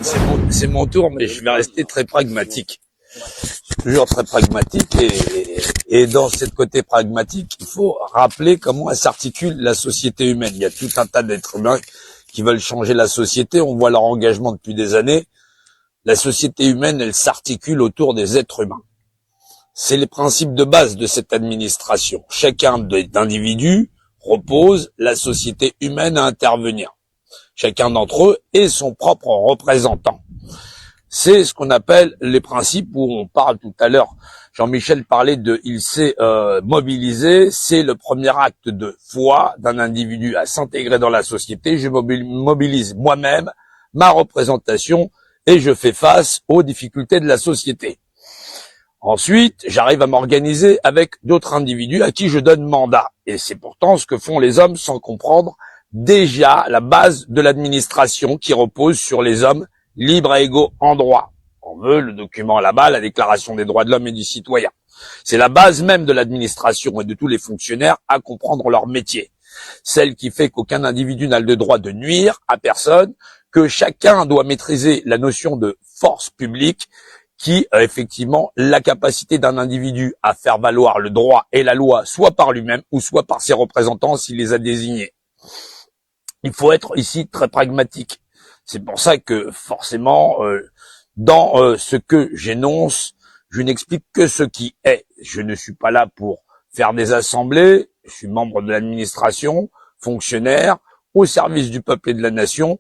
C'est mon tour, mais je vais rester très pragmatique. Toujours très pragmatique et dans cette côté pragmatique, il faut rappeler comment elle s'articule la société humaine. Il y a tout un tas d'êtres humains qui veulent changer la société. On voit leur engagement depuis des années. La société humaine, elle s'articule autour des êtres humains. C'est les principes de base de cette administration. Chacun des individus repose la société humaine à intervenir. Chacun d'entre eux est son propre représentant. C'est ce qu'on appelle les principes où on parle tout à l'heure. Jean-Michel parlait de « il s'est mobilisé », c'est le premier acte de foi d'un individu à s'intégrer dans la société. Je mobilise moi-même, ma représentation, et je fais face aux difficultés de la société. Ensuite, j'arrive à m'organiser avec d'autres individus à qui je donne mandat. Et c'est pourtant ce que font les hommes sans comprendre déjà la base de l'administration qui repose sur les hommes libres et égaux en droit. On veut le document là-bas, la Déclaration des droits de l'homme et du citoyen. C'est la base même de l'administration et de tous les fonctionnaires à comprendre leur métier. Celle qui fait qu'aucun individu n'a le droit de nuire à personne, que chacun doit maîtriser la notion de force publique qui a effectivement la capacité d'un individu à faire valoir le droit et la loi, soit par lui-même ou soit par ses représentants s'il les a désignés. Il faut être ici très pragmatique. C'est pour ça que forcément, dans ce que j'énonce, je n'explique que ce qui est. Je ne suis pas là pour faire des assemblées, je suis membre de l'administration, fonctionnaire, au service du peuple et de la nation,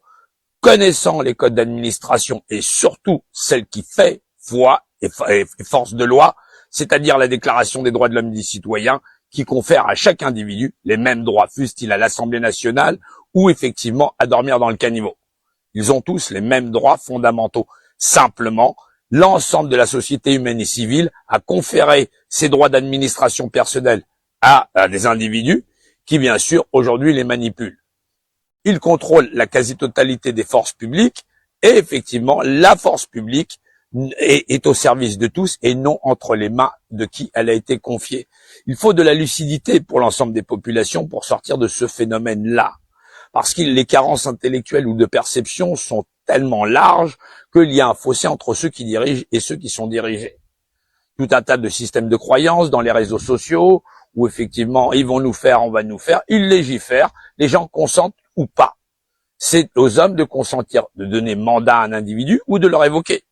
connaissant les codes d'administration et surtout celle qui fait foi et force de loi, c'est-à-dire la Déclaration des droits de l'homme et du citoyen, qui confère à chaque individu les mêmes droits, fût-il à l'Assemblée nationale ou effectivement à dormir dans le caniveau. Ils ont tous les mêmes droits fondamentaux. Simplement, l'ensemble de la société humaine et civile a conféré ces droits d'administration personnelle à des individus qui, bien sûr, aujourd'hui les manipulent. Ils contrôlent la quasi-totalité des forces publiques et effectivement, la force publique est au service de tous et non entre les mains de qui elle a été confiée. Il faut de la lucidité pour l'ensemble des populations pour sortir de ce phénomène-là. Parce que les carences intellectuelles ou de perception sont tellement larges qu'il y a un fossé entre ceux qui dirigent et ceux qui sont dirigés. Tout un tas de systèmes de croyances dans les réseaux sociaux où effectivement ils vont nous faire, on va nous faire, ils légifèrent, les gens consentent ou pas. C'est aux hommes de consentir, de donner mandat à un individu ou de le révoquer.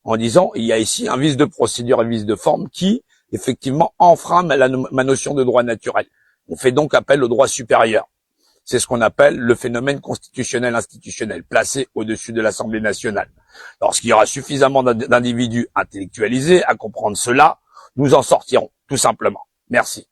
En disant, il y a ici un vice de procédure et un vice de forme qui, effectivement, enfreint ma notion de droit naturel. On fait donc appel au droit supérieur. C'est ce qu'on appelle le phénomène constitutionnel institutionnel, placé au-dessus de l'Assemblée nationale. Lorsqu'il y aura suffisamment d'individus intellectualisés à comprendre cela, nous en sortirons, tout simplement. Merci.